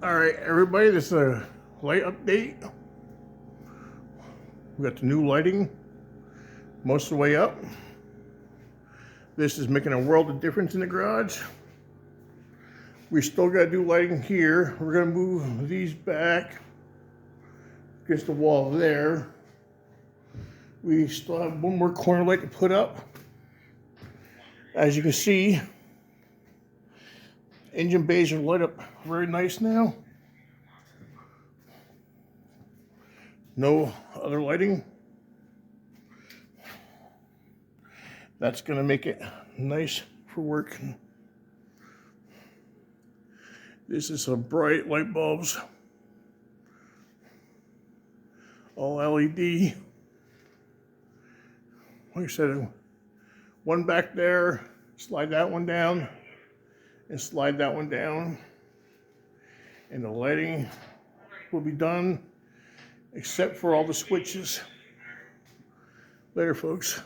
All right, everybody, this is a light update. We got the new lighting most of the way up. This is making a world of difference in the garage. We still got to do lighting here. We're going to move these back against the wall there. We still have one more corner light to put up. As you can see, engine bays are lit up very nice now. No other lighting. That's going to make it nice for work. This is some bright light bulbs, all LED. Like I said, one back there, slide that one down, and slide that one down. And the lighting will be done, except for all the switches. Later, folks.